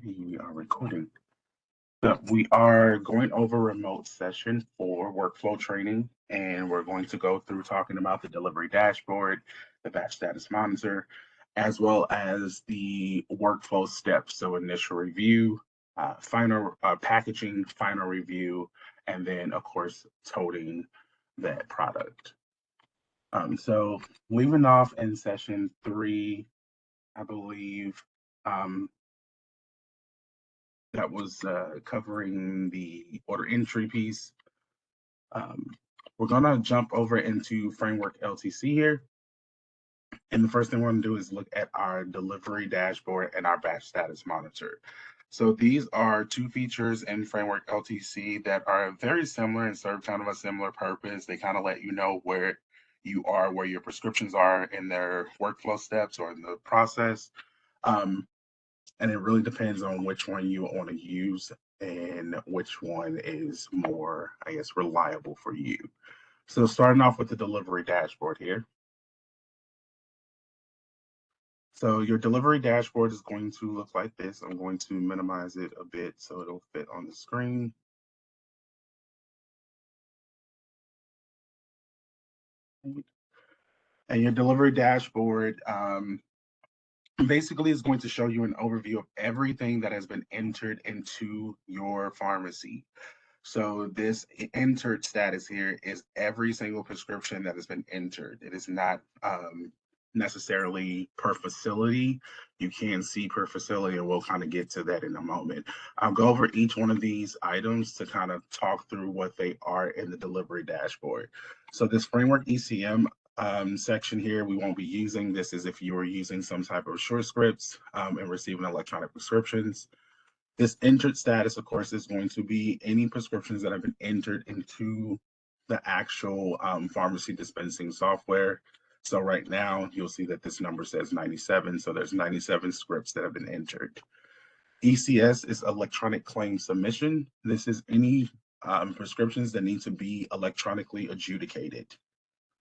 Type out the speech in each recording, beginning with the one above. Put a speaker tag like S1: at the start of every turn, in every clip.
S1: We are recording. So we are going over remote session for workflow training, and we're going to go through talking about the delivery dashboard, the batch status monitor, as well as the workflow steps. So initial review, final packaging, final review, and then of course toting that product. So leaving off in session 3, I believe. Um, that was covering the order entry piece. Um, we're gonna jump over into Framework LTC here. And the first thing we're gonna do is look at our delivery dashboard and our batch status monitor. So these are two features in Framework LTC that are very similar and serve kind of a similar purpose. They kind of let you know where you are, where your prescriptions are in their workflow steps or in the process. Um, and it really depends on which one you want to use and which one is more, I guess, reliable for you. So starting off with the delivery dashboard here. So your delivery dashboard is going to look like this. I'm going to minimize it a bit so it'll fit on the screen. And your delivery dashboard basically is going to show you an overview of everything that has been entered into your pharmacy. So this entered status here is every single prescription that has been entered. It is not necessarily per facility. You can see per facility, and we'll kind of get to that in a moment. I'll go over each one of these items to kind of talk through what they are in the delivery dashboard. So this framework ECM section here, we won't be using. This is if you are using some type of short scripts and receiving electronic prescriptions. This entered status, of course, is going to be any prescriptions that have been entered into the actual pharmacy dispensing software. So right now, you'll see that this number says 97. So there's 97 scripts that have been entered. ECS is electronic claim submission. This is any prescriptions that need to be electronically adjudicated.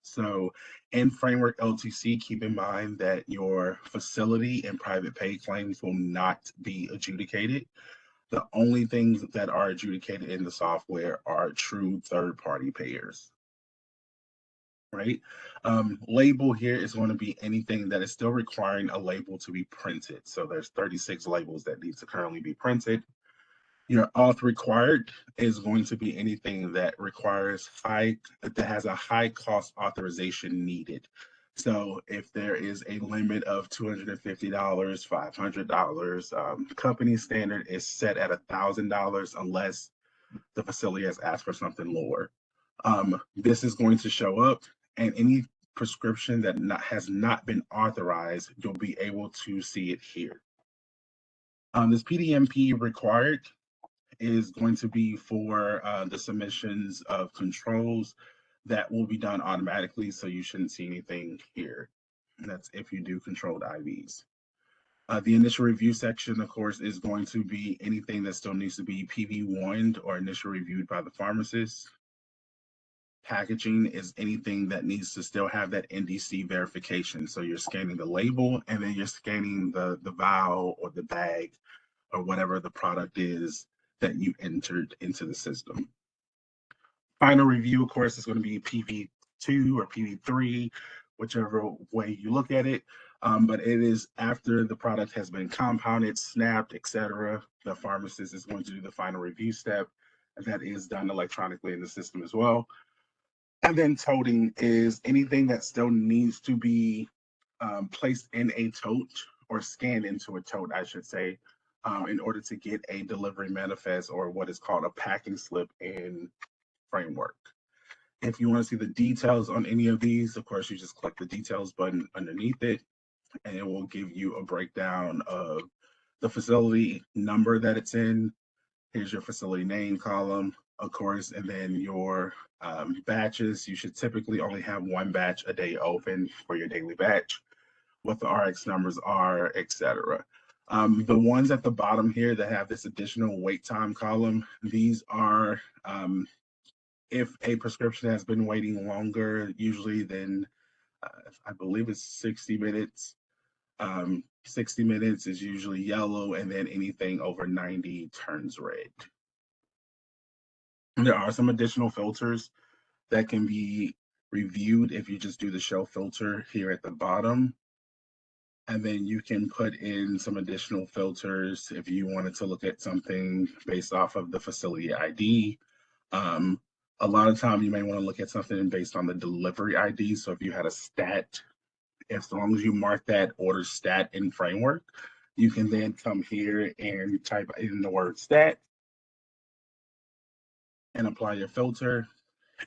S1: So in Framework LTC, keep in mind that your facility and private pay claims will not be adjudicated. The only things that are adjudicated in the software are true third-party payers, right? Label here is going to be anything that is still requiring a label to be printed. So there's 36 labels that need to currently be printed. Your auth required is going to be anything that requires that has a high cost authorization needed. So if there is a limit of $250, $500, company standard is set at $1,000 unless the facility has asked for something lower. This is going to show up, and any prescription that has not been authorized, you'll be able to see it here. This PDMP required is going to be for the submissions of controls that will be done automatically, so you shouldn't see anything here. And that's if you do controlled IVs. The initial review section, of course, is going to be anything that still needs to be PV1'd or initial reviewed by the pharmacist. Packaging is anything that needs to still have that NDC verification. So you're scanning the label and then you're scanning the vial or the bag or whatever the product is that you entered into the system. Final review, of course, is going to be PV2 or PV3, whichever way you look at it. But it is after the product has been compounded, snapped, etc. The pharmacist is going to do the final review step. That is done electronically in the system as well. And then toting is anything that still needs to be placed in a tote or scanned into a tote, I should say, in order to get a delivery manifest or what is called a packing slip in Framework. If you want to see the details on any of these, of course, you just click the details button underneath it, and it will give you a breakdown of the facility number that it's in. Here's your facility name column, of course, and then your batches. You should typically only have one batch a day open for your daily batch, what the RX numbers are, etc. The ones at the bottom here that have this additional wait time column, these are if a prescription has been waiting longer, usually than I believe it's 60 minutes. 60 minutes is usually yellow, and then anything over 90 turns red. There are some additional filters that can be reviewed if you just do the show filter here at the bottom. And then you can put in some additional filters if you wanted to look at something based off of the facility ID. Um, a lot of time you may want to look at something based on the delivery ID. So if you had a stat, as long as you mark that order stat in framework, you can then come here and type in the word stat and apply your filter,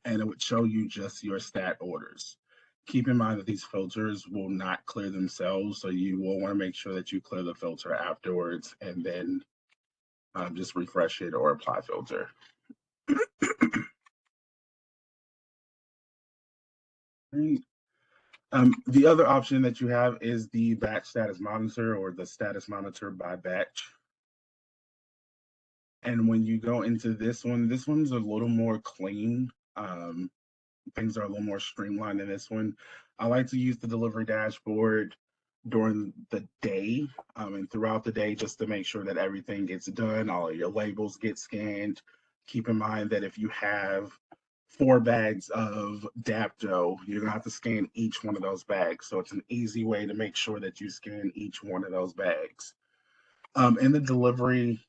S1: and it would show you just your stat orders. Keep in mind that these filters will not clear themselves, so you will want to make sure that you clear the filter afterwards and then just refresh it or apply filter. The other option that you have is the batch status monitor, or the status monitor by batch. And when you go into this one's a little more clean. Things are a little more streamlined in this one. I like to use the delivery dashboard during the day and throughout the day, just to make sure that everything gets done, all of your labels get scanned. Keep in mind that if you have 4 bags of Dapto, you're gonna have to scan each one of those bags. So it's an easy way to make sure that you scan each one of those bags. In the delivery,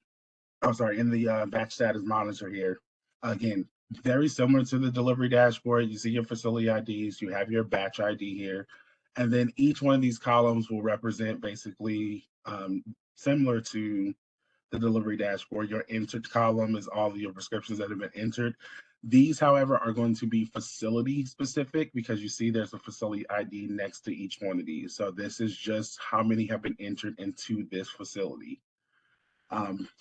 S1: in the batch status monitor here, again, very similar to the delivery dashboard. You see your facility IDs, you have your batch ID here, and then each one of these columns will represent basically similar to the delivery dashboard. Your entered column is all of your prescriptions that have been entered. These, however, are going to be facility specific because you see there's a facility ID next to each one of these. So this is just how many have been entered into this facility.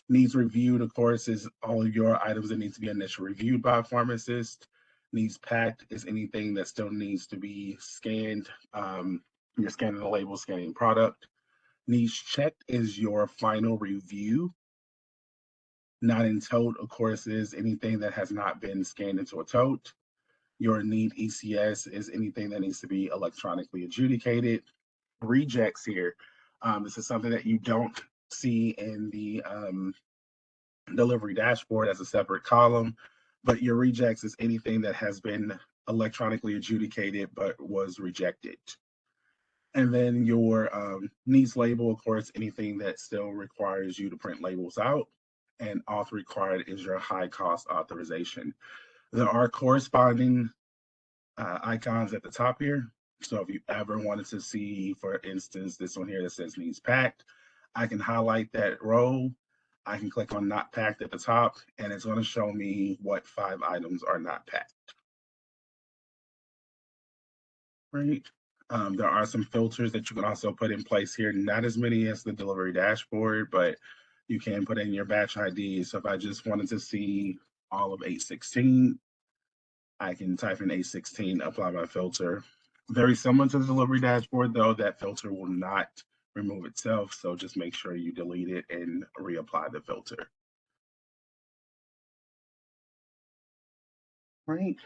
S1: Needs reviewed, of course, is all of your items that need to be initially reviewed by a pharmacist. Needs packed is anything that still needs to be scanned. You're scanning the label, scanning product. Needs checked is your final review. Not in tote, of course, is anything that has not been scanned into a tote. Your need ECS is anything that needs to be electronically adjudicated. Rejects here. This is something that you don't see in the delivery dashboard as a separate column, but your rejects is anything that has been electronically adjudicated but was rejected. And then your needs label, of course, anything that still requires you to print labels out. And auth required is your high cost authorization. There are corresponding icons at the top here. So if you ever wanted to see, for instance, this one here that says needs packed, I can highlight that row. I can click on not packed at the top, and it's going to show me what 5 items are not packed. Right. There are some filters that you can also put in place here. Not as many as the delivery dashboard, but you can put in your batch ID. So if I just wanted to see all of 816, I can type in 816, apply my filter. Very similar to the delivery dashboard, though, that filter will not remove itself. So just make sure you delete it and reapply the filter. Right.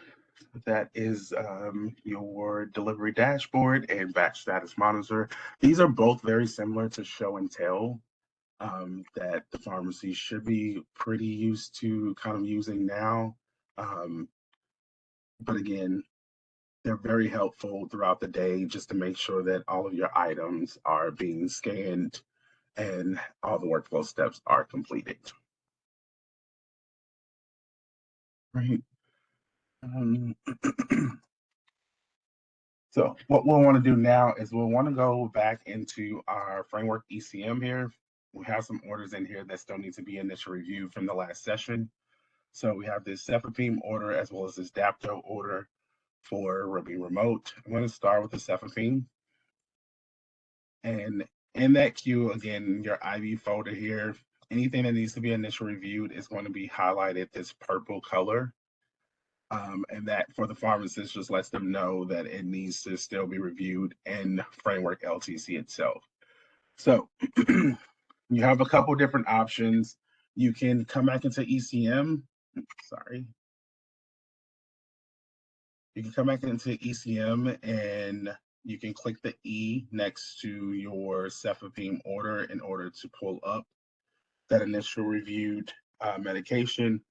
S1: That is your delivery dashboard and batch status monitor. These are both very similar to show and tell that the pharmacy should be pretty used to kind of using now. But again, they're very helpful throughout the day just to make sure that all of your items are being scanned and all the workflow steps are completed. Right. So what we'll want to do now is we'll want to go back into our framework ECM here. We have some orders in here that still need to be initially reviewed from the last session. So we have this Cefepime order as well as this Dapto order for Ruby Remote. I'm going to start with the Cefepime. And in that queue, again, your IV folder here, anything that needs to be initially reviewed is going to be highlighted this purple color. And that for the pharmacist just lets them know that it needs to still be reviewed in Framework LTC itself. So you have a couple different options. You can come back into ECM. Sorry. You can come back into ECM and you can click the E next to your cefepime order in order to pull up that initial reviewed medication.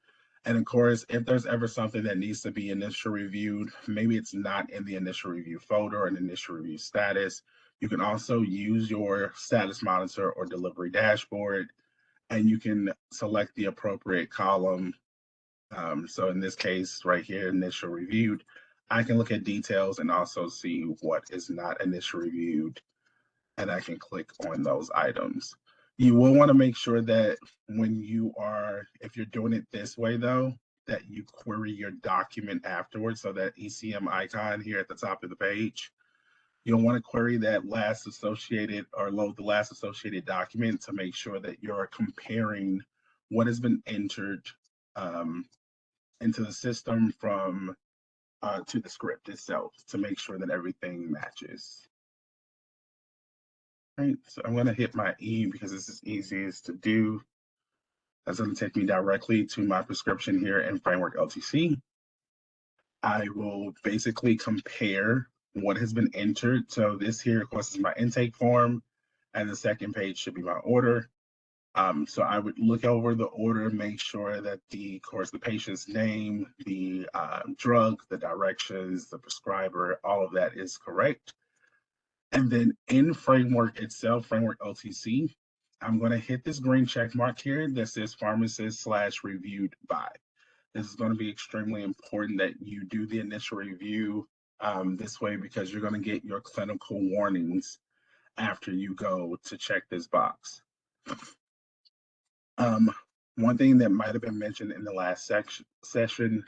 S1: And of course, if there's ever something that needs to be initial reviewed, maybe it's not in the initial review folder or an initial review status, you can also use your status monitor or delivery dashboard, and you can select the appropriate column. So in this case, right here, initial reviewed, I can look at details and also see what is not initial reviewed, and I can click on those items. You will want to make sure that when you are, if you're doing it this way though, that you query your document afterwards. So that ECM icon here at the top of the page, you'll want to query that last associated or load the last associated document to make sure that you're comparing what has been entered into the system from to the script itself to make sure that everything matches. Right, so I'm going to hit my E because this is easiest to do. That's going to take me directly to my prescription here in Framework LTC. I will basically compare what has been entered. So this here, of course, is my intake form, and the second page should be my order. So I would look over the order, make sure that of course, the patient's name, the drug, the directions, the prescriber, all of that is correct. And then in Framework itself, Framework LTC, I'm going to hit this green check mark here that says pharmacist/reviewed by. This is going to be extremely important that you do the initial review this way because you're going to get your clinical warnings after you go to check this box. One thing that might have been mentioned in the last session,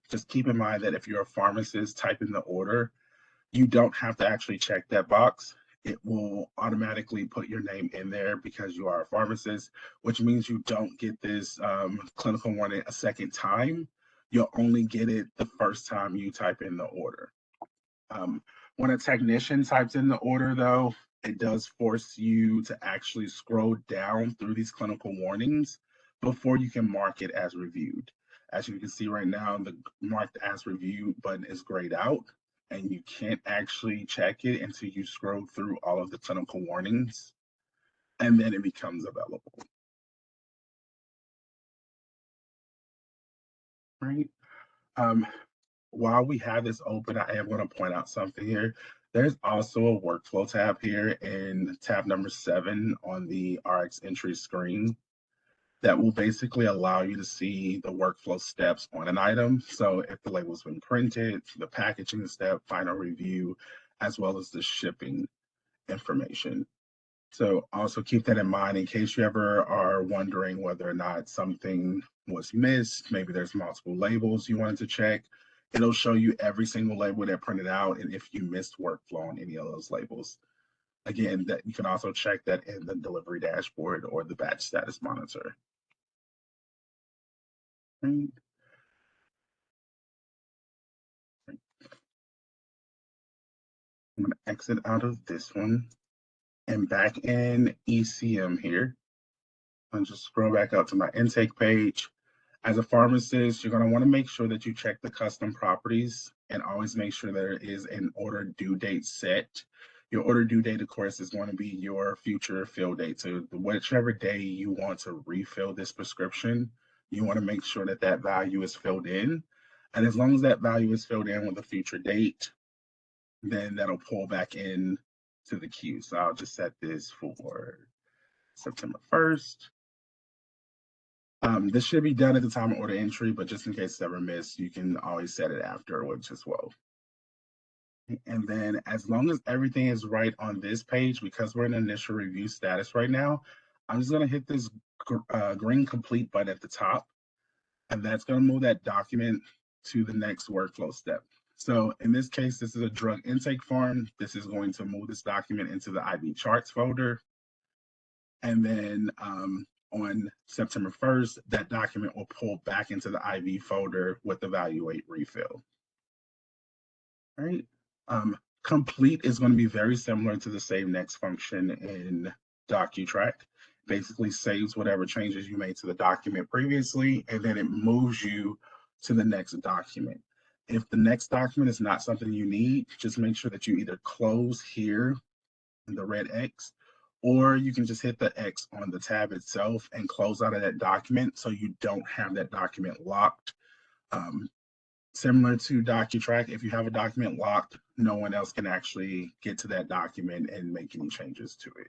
S1: just keep in mind that if you're a pharmacist, type in the order. You don't have to actually check that box. It will automatically put your name in there because you are a pharmacist, which means you don't get this clinical warning a second time. You'll only get it the first time you type in the order. When a technician types in the order, though, it does force you to actually scroll down through these clinical warnings before you can mark it as reviewed. As you can see right now, the marked as reviewed button is grayed out, and you can't actually check it until you scroll through all of the clinical warnings, and then it becomes available. Right. While we have this open, I am going to point out something here. There's also a workflow tab here in tab number 7 on the RX entry screen that will basically allow you to see the workflow steps on an item. So if the label's been printed, the packaging step, final review, as well as the shipping information. So also keep that in mind in case you ever are wondering whether or not something was missed. Maybe there's multiple labels you wanted to check. It'll show you every single label that printed out and if you missed workflow on any of those labels. Again, that you can also check that in the delivery dashboard or the batch status monitor. Right. I'm going to exit out of this one and back in ECM here. I'll just scroll back up to my intake page. As a pharmacist, you're going to want to make sure that you check the custom properties and always make sure there is an order due date set. Your order due date, of course, is going to be your future fill date. So whichever day you want to refill this prescription, you want to make sure that that value is filled in. And as long as that value is filled in with a future date, then that'll pull back in to the queue. So I'll just set this for September 1st. This should be done at the time of order entry, but just in case it's ever missed, you can always set it afterwards as well. And then as long as everything is right on this page, because we're in initial review status right now, I'm just going to hit this green complete button at the top, and that's going to move that document to the next workflow step. So in this case, this is a drug intake form. This is going to move this document into the IV charts folder. And then on September 1st, that document will pull back into the IV folder with evaluate refill. All right. Complete is going to be very similar to the save next function in DocuTrack. Basically saves whatever changes you made to the document previously, and then it moves you to the next document. If the next document is not something you need, just make sure that you either close here in the red X, or you can just hit the X on the tab itself and close out of that document so you don't have that document locked. Similar to DocuTrack, if you have a document locked, no one else can actually get to that document and make any changes to it.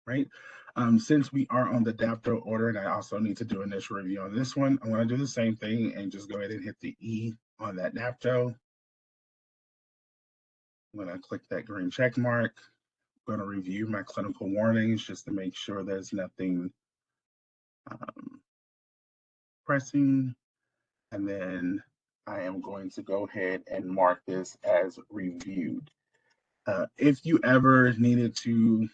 S1: Right? Since we are on the DAPTO order, and I also need to do initial review on this one, I'm going to do the same thing and just go ahead and hit the E on that DAPTO. I'm going to click that green check mark. I'm going to review my clinical warnings just to make sure there's nothing pressing. And then I am going to go ahead and mark this as reviewed. If you ever needed to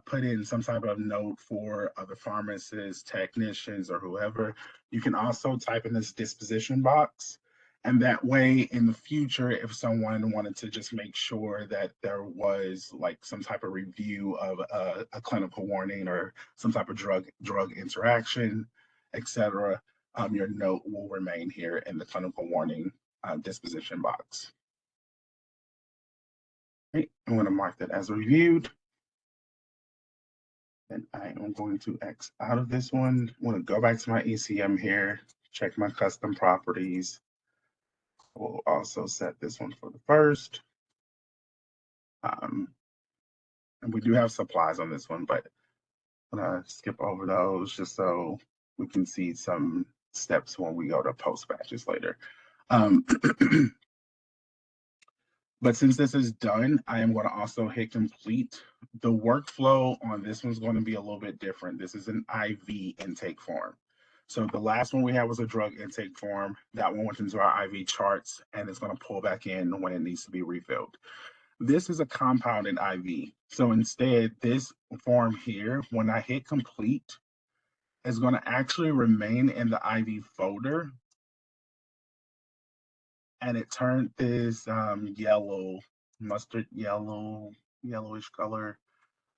S1: put in some type of note for other pharmacists, technicians, or whoever, you can also type in this disposition box. And that way, in the future, if someone wanted to just make sure that there was like some type of review of a clinical warning or some type of drug interaction, etc., your note will remain here in the clinical warning disposition box. Okay, I'm going to mark that as reviewed. And I am going to X out of this one. I'm going to go back to my ECM here, check my custom properties. We'll also set this one for the first. And we do have supplies on this one, but I'm going to skip over those just so we can see some steps when we go to post batches later. But since this is done, I am going to also hit complete. The workflow on this one's going to be a little bit different. This is an IV intake form. So the last one we had was a drug intake form. That one went into our IV charts, and it's going to pull back in when it needs to be refilled. This is a compounded IV. So instead, this form here, when I hit complete, is going to actually remain in the IV folder. And it turned this yellow, mustard yellow, yellowish color.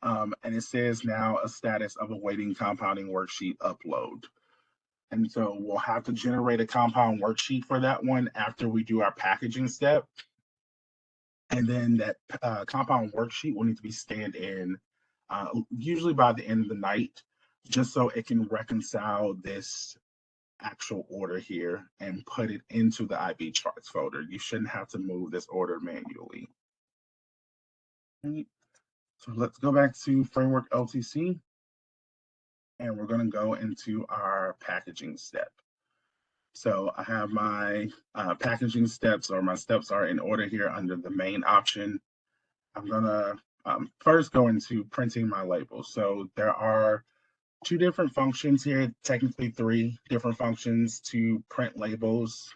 S1: And it says now a status of awaiting compounding worksheet upload. And so we'll have to generate a compound worksheet for that one after we do our packaging step. And then that compound worksheet will need to be scanned in usually by the end of the night, just so it can reconcile this actual order here and put it into the IV charts folder. You shouldn't have to move this order manually. Okay. So let's go back to Framework LTC, and we're going to go into our packaging step. So I have my packaging steps, or my steps are in order here under the main option. I'm going to first go into printing my labels. So there are two different functions here, technically three different functions to print labels.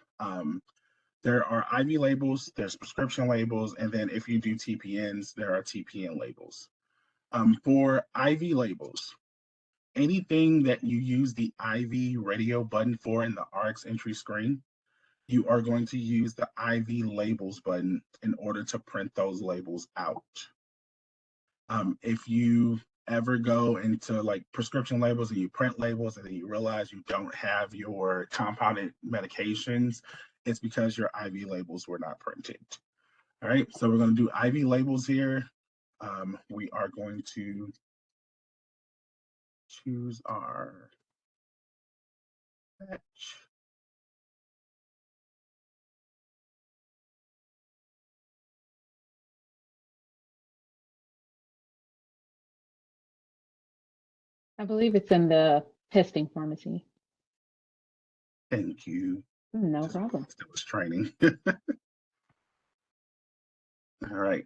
S1: There are IV labels, there's prescription labels, and then if you do TPNs, there are TPN labels. For IV labels, anything that you use the IV radio button for in the RX entry screen, you are going to use the IV labels button in order to print those labels out. If you ever go into like prescription labels and you print labels and then you realize you don't have your compounded medications, it's because your IV labels were not printed. All right, so we're going to do IV labels here. We are going to choose our batch.
S2: I believe it's in the testing pharmacy.
S1: Thank you.
S2: No problem.
S1: It was training. All right.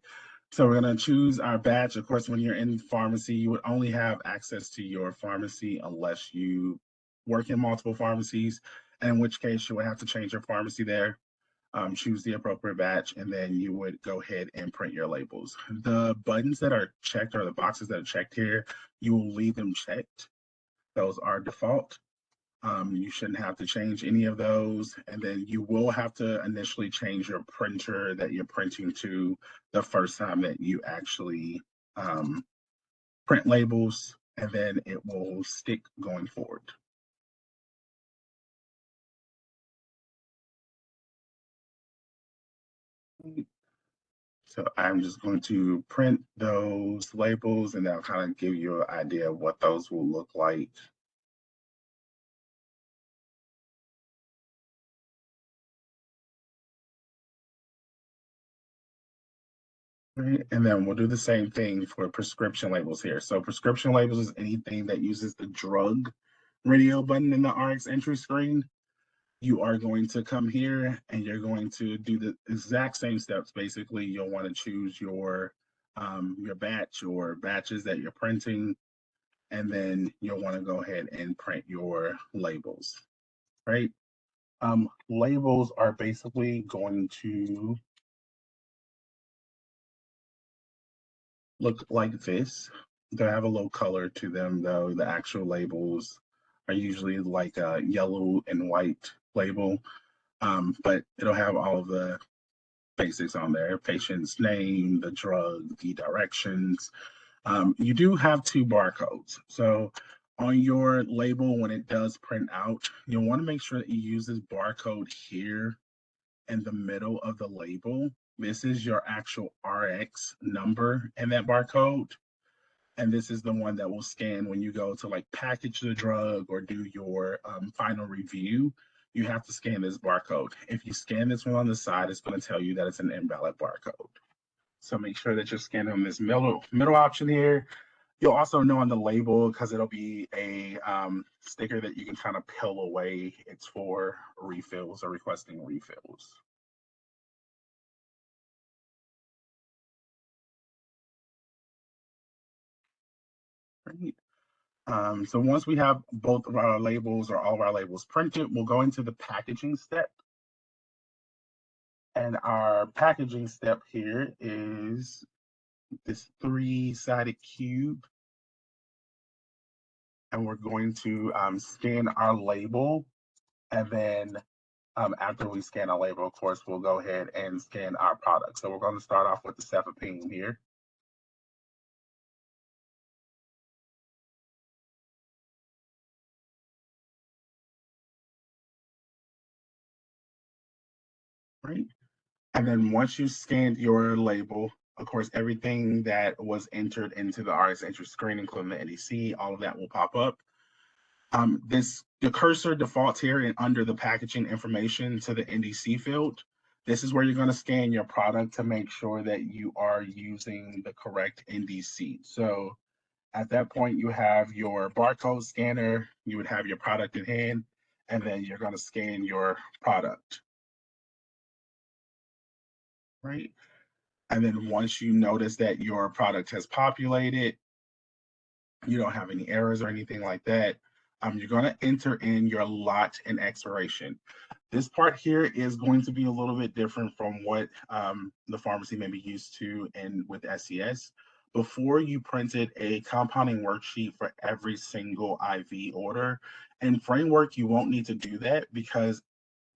S1: So we're going to choose our batch. Of course, when you're in pharmacy, you would only have access to your pharmacy unless you work in multiple pharmacies, in which case you would have to change your pharmacy there, choose the appropriate batch, and then you would go ahead and print your labels. The buttons that are checked, or the boxes that are checked here, you will leave them checked. Those are default. You shouldn't have to change any of those. And then you will have to initially change your printer that you're printing to the first time that you actually print labels, and then it will stick going forward. So I'm just going to print those labels and that'll kind of give you an idea of what those will look like. Right, and then we'll do the same thing for prescription labels here. So prescription labels is anything that uses the drug radio button in the RX entry screen. You are going to come here and you're going to do the exact same steps. Basically, you'll want to choose your batch or batches that you're printing, and then you'll want to go ahead and print your labels, right? Labels are basically going to look like this. They have a little color to them, though. The actual labels are usually like a yellow and white label, but it'll have all of the basics on there: patient's name, the drug, the directions. You do have two barcodes. So on your label, when it does print out, you'll want to make sure that you use this barcode here in the middle of the label. This is your actual RX number in that barcode. And this is the one that will scan when you go to like package the drug or do your final review. You have to scan this barcode. If you scan this one on the side, it's going to tell you that it's an invalid barcode. So make sure that you're scanning on this middle option here. You'll also know on the label, because it'll be a sticker that you can kind of peel away. It's for refills or requesting refills. Great. So once we have both of our labels or all of our labels printed, we'll go into the packaging step. And our packaging step here is this 3-sided cube. And we're going to scan our label. And then after we scan our label, of course, we'll go ahead and scan our product. So we're going to start off with the cefepime here. Right. And then once you scanned your label, of course, everything that was entered into the RX entry screen, including the NDC, all of that will pop up. The cursor defaults here and under the packaging information to the NDC field. This is where you're going to scan your product to make sure that you are using the correct NDC. So at that point, you have your barcode scanner, you would have your product in hand, and then you're going to scan your product. Right. And then once you notice that your product has populated, you don't have any errors or anything like that, you're going to enter in your lot and expiration. This part here is going to be a little bit different from what the pharmacy may be used to and with SCS. Before, you printed a compounding worksheet for every single IV order. And Framework, you won't need to do that because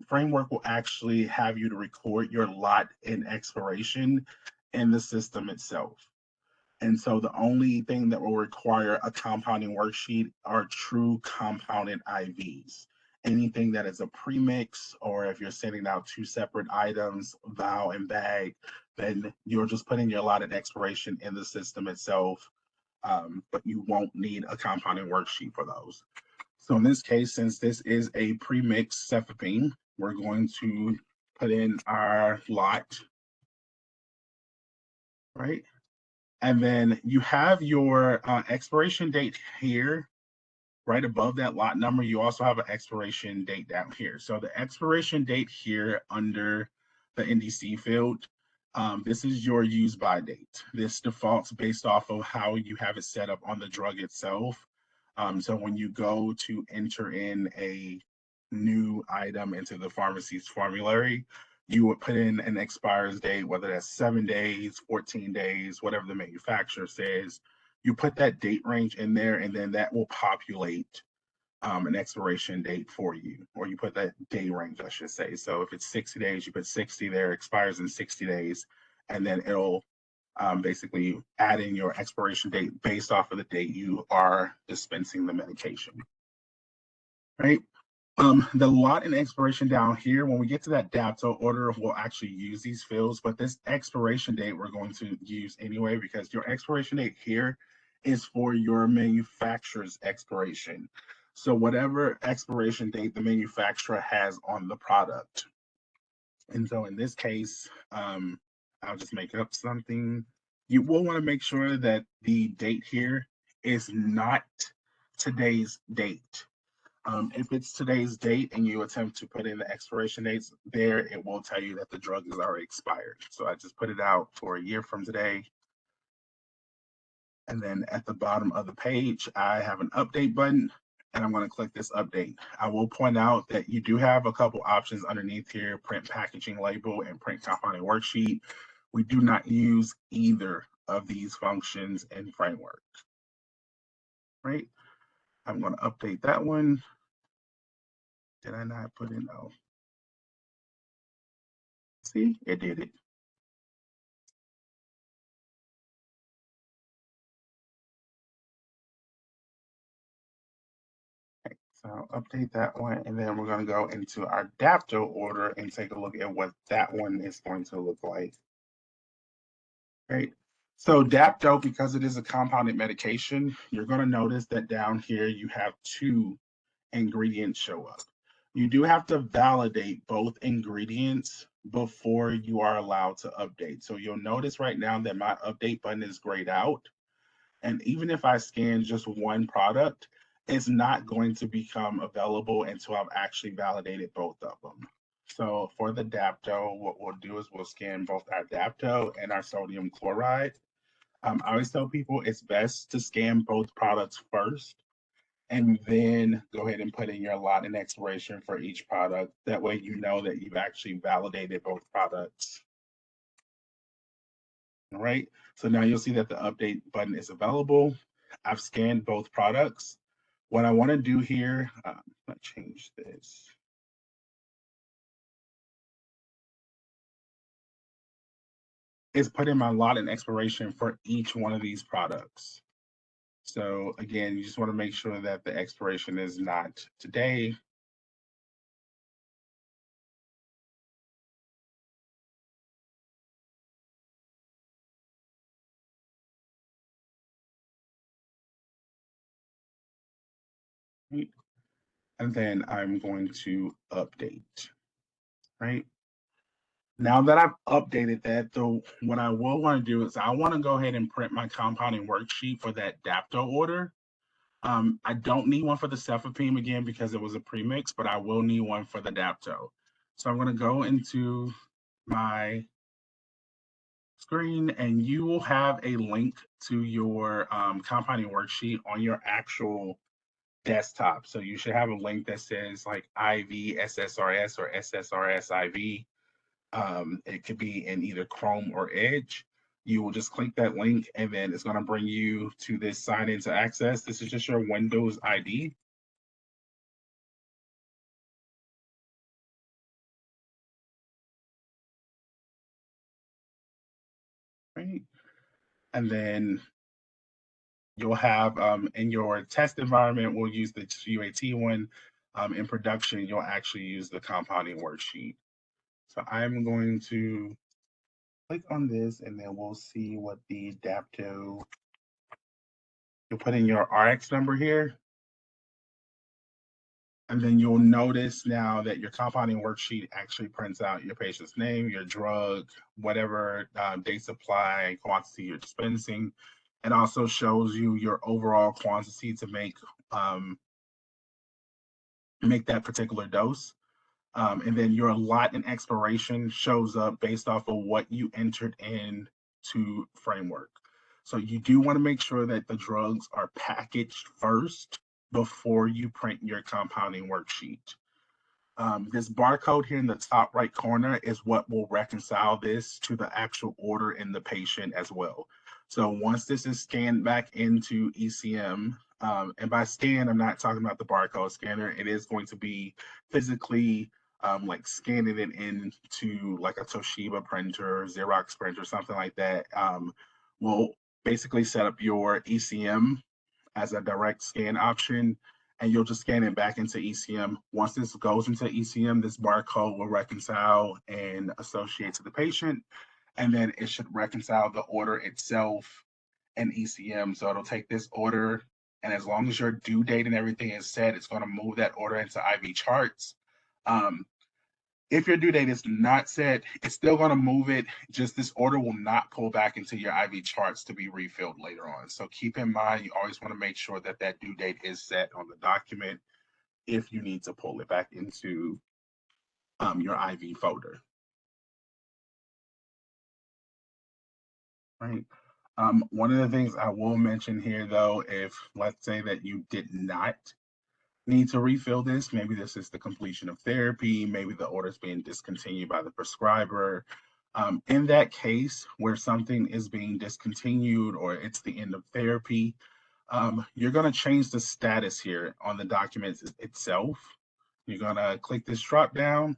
S1: Framework will actually have you to record your lot and expiration in the system itself. And so the only thing that will require a compounding worksheet are true compounded IVs. Anything that is a premix, or if you're sending out two separate items, vial and bag, then you're just putting your lot and expiration in the system itself, but you won't need a compounding worksheet for those. So in this case, since this is a premix cefepime, we're going to put in our lot, right? And then you have your expiration date here, right above that lot number. You also have an expiration date down here. So the expiration date here under the NDC field, this is your use by date. This defaults based off of how you have it set up on the drug itself. So when you go to enter in a new item into the pharmacy's formulary, you would put in an expires date, whether that's 7 days, 14 days, whatever the manufacturer says. You put that date range in there, and then that will populate an expiration date for you, or you put that day range, I should say. So if it's 60 days, you put 60 there, expires in 60 days, and then it'll basically add in your expiration date based off of the date you are dispensing the medication. Right? The lot and expiration down here, when we get to that DAPTO order, we'll actually use these fields, but this expiration date we're going to use anyway, because your expiration date here is for your manufacturer's expiration. So whatever expiration date the manufacturer has on the product. And so in this case, I'll just make up something. You will want to make sure that the date here is not today's date. If it's today's date and you attempt to put in the expiration dates there, it will tell you that the drug is already expired. So I just put it out for a year from today. And then at the bottom of the page, I have an update button, and I'm going to click this update. I will point out that you do have a couple options underneath here: print packaging label and print compounding worksheet. We do not use either of these functions in Framework. Right? I'm going to update that one. Did I not put in? Oh, see, it did it. Okay, so I'll update that one, and then we're going to go into our DAPTO order and take a look at what that one is going to look like. Right. So DAPTO, because it is a compounded medication, you're going to notice that down here you have two ingredients show up. You do have to validate both ingredients before you are allowed to update. So you'll notice right now that my update button is grayed out. And even if I scan just one product, it's not going to become available until I've actually validated both of them. So for the DAPTO, what we'll do is we'll scan both our DAPTO and our sodium chloride. I always tell people it's best to scan both products first and then go ahead and put in your lot and expiration for each product. That way you know that you've actually validated both products. All right, so now you'll see that the update button is available. I've scanned both products. What I want to do here, let's change this. Is put in my lot and expiration for each one of these products. So again, you just want to make sure that the expiration is not today. And then I'm going to update, right? Now that I've updated that, though, what I will want to do is I want to go ahead and print my compounding worksheet for that DAPTO order. I don't need one for the cefepime again because it was a premix, but I will need one for the DAPTO. So I'm going to go into my screen, and you will have a link to your compounding worksheet on your actual desktop. So you should have a link that says like IV SSRS or SSRS IV. It could be in either Chrome or Edge. You will just click that link, and then it's going to bring you to this sign in to access. This is just your Windows ID. Right. And then you'll have in your test environment, we'll use the UAT one. In production, you'll actually use the compounding worksheet. So I'm going to click on this, and then we'll see what the DAPTO. You'll put in your RX number here. And then you'll notice now that your compounding worksheet actually prints out your patient's name, your drug, whatever date supply, quantity you're dispensing. It also shows you your overall quantity to make that particular dose. And then your lot and expiration shows up based off of what you entered into Framework. So you do want to make sure that the drugs are packaged first before you print your compounding worksheet. This barcode here in the top right corner is what will reconcile this to the actual order in the patient as well. So once this is scanned back into ECM, and by scan, I'm not talking about the barcode scanner. It is going to be physically like scanning it into like a Toshiba printer, Xerox printer, something like that. We'll basically set up your ECM as a direct scan option. and you'll just scan it back into ECM. Once this goes into ECM, this barcode will reconcile and associate to the patient, and then it should reconcile the order itself and ECM. So it'll take this order, and as long as your due date and everything is set, it's going to move that order into IV charts. If your due date is not set, it's still going to move it. Just this order will not pull back into your IV charts to be refilled later on. So keep in mind, you always want to make sure that that due date is set on the document if you need to pull it back into your IV folder. Right. One of the things I will mention here, though, if let's say that you did not need to refill this, maybe this is the completion of therapy, maybe the order is being discontinued by the prescriber. In that case, where something is being discontinued or it's the end of therapy, you're going to change the status here on the document itself. You're going to click this drop down,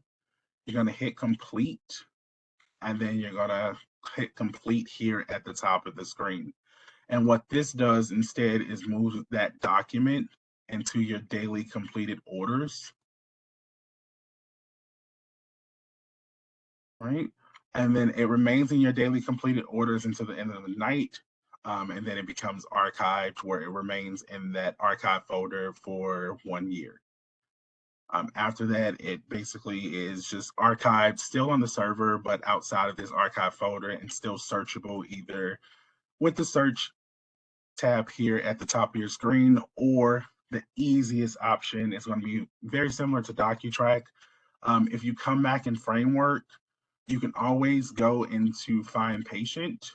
S1: you're going to hit complete, and then you're going to hit complete here at the top of the screen. And what this does instead is move that document into your daily completed orders. Right? And then it remains in your daily completed orders until the end of the night. And then it becomes archived, where it remains in that archive folder for 1 year. After that, it basically is just archived, still on the server, but outside of this archive folder and still searchable either with the search tab here at the top of your screen, or the easiest option is going to be very similar to DocuTrack. If you come back in Framework, you can always go into Find Patient.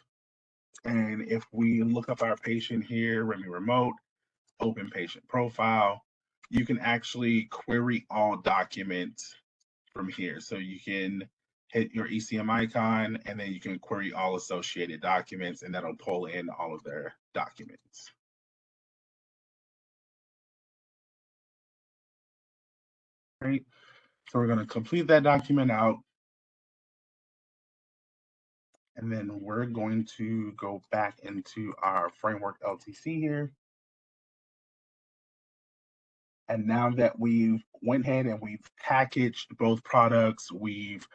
S1: And if we look up our patient here, Remy Remote, open patient profile, you can actually query all documents from here. So you can hit your ECM icon, and then you can query all associated documents, and that'll pull in all of their documents. Right. So we're going to complete that document out. And then we're going to go back into our Framework LTC here. And now that we've went ahead and we've packaged both products, we've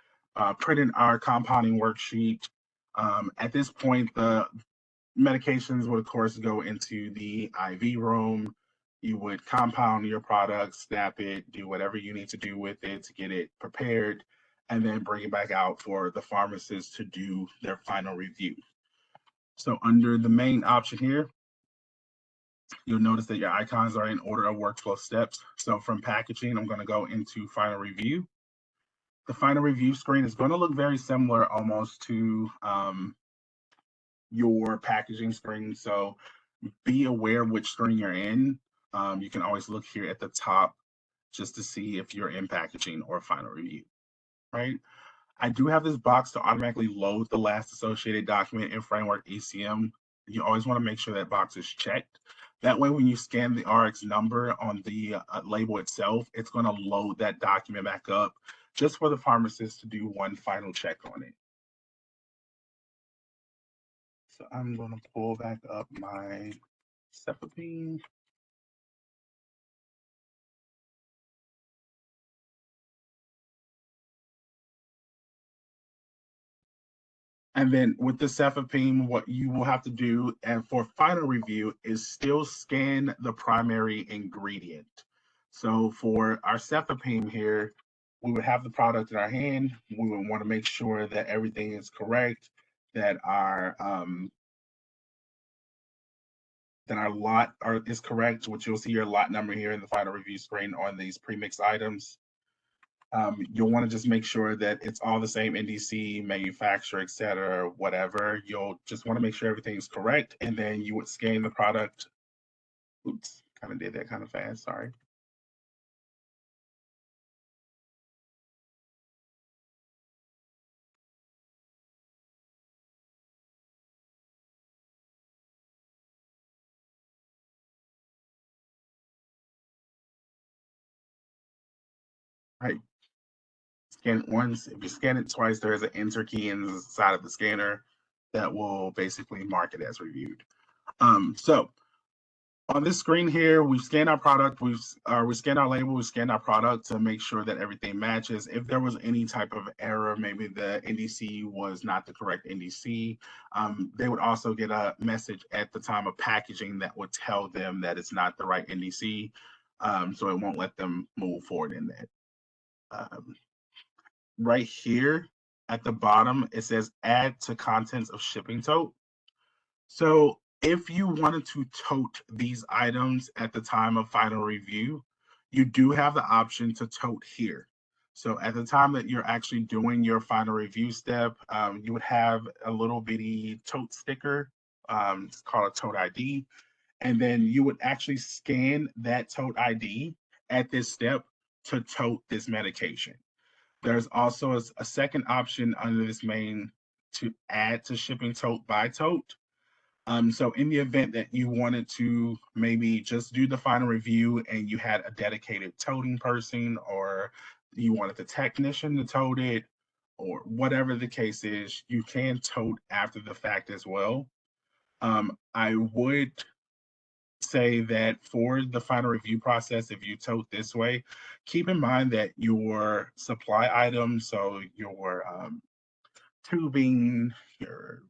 S1: printed our compounding worksheet. At this point, the medications would, of course, go into the IV room. You would compound your product, snap it, do whatever you need to do with it to get it prepared, and then bring it back out for the pharmacist to do their final review. So under the main option here, you'll notice that your icons are in order of workflow steps. So from packaging, I'm going to go into final review. The final review screen is going to look very similar almost to your packaging screen. So be aware which screen you're in. You can always look here at the top just to see if you're in packaging or final review, right? I do have this box to automatically load the last associated document in Framework ECM. You always want to make sure that box is checked. That way, when you scan the RX number on the label itself, it's going to load that document back up just for the pharmacist to do one final check on it. So I'm going to pull back up my Cefepime. And then with the Cefepime, what you will have to do, and for final review, is still scan the primary ingredient. So for our Cefepime here, we would have the product in our hand. We would want to make sure that everything is correct, that our lot is correct, which you'll see your lot number here in the final review screen on these premixed items. You'll want to just make sure that it's all the same NDC, manufacturer, et cetera, whatever. You'll just want to make sure everything's correct, and then you would scan the product. Oops, kind of did that kind of fast, sorry. Right. Scan it once. If you scan it twice, there is an enter key inside of the scanner that will basically mark it as reviewed. So On this screen here, we've scanned our product, we scanned our label, we scanned our product to make sure that everything matches. If there was any type of error, maybe the NDC was not the correct NDC, they would also get a message at the time of packaging that would tell them that it's not the right NDC, so it won't let them move forward in that. Right here at the bottom, it says add to contents of shipping tote. So if you wanted to tote these items at the time of final review, you do have the option to tote here. So at the time that you're actually doing your final review step, you would have a little bitty tote sticker. It's called a tote ID. And then you would actually scan that tote ID at this step to tote this medication. There's also a second option under this main to add to shipping tote by tote. So in the event that you wanted to maybe just do the final review and you had a dedicated toting person, or you wanted the technician to tote it, or whatever the case is, you can tote after the fact as well. I would say that for the final review process, if you tote this way, keep in mind that your supply items, so your tubing, your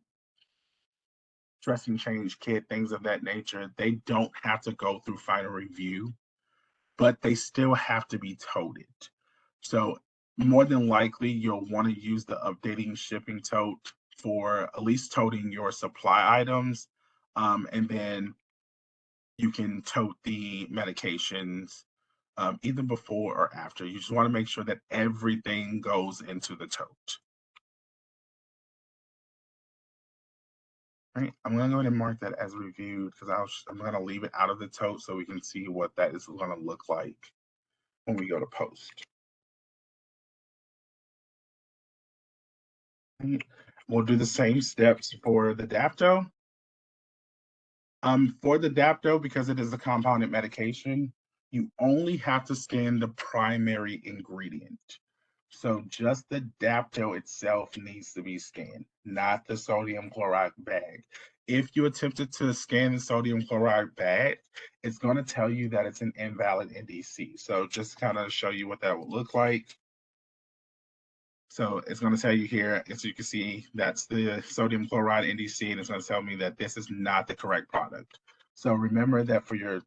S1: dressing change kit, things of that nature, they don't have to go through final review, but they still have to be toted. So more than likely, you'll want to use the updating shipping tote for at least toting your supply items. And then you can tote the medications either before or after. You just want to make sure that everything goes into the tote. Right, I'm going to go ahead and mark that as reviewed because I'm going to leave it out of the tote so we can see what that is going to look like when we go to post. We'll do the same steps for the Dapto. For the Dapto, because it is a compounded medication, you only have to scan the primary ingredient. So just the Dapto itself needs to be scanned, not the sodium chloride bag. If you attempted to scan the sodium chloride bag, it's going to tell you that it's an invalid NDC. So just kind of show you what that would look like. So it's going to tell you here, as you can see, that's the sodium chloride NDC, and it's going to tell me that this is not the correct product. So remember that for your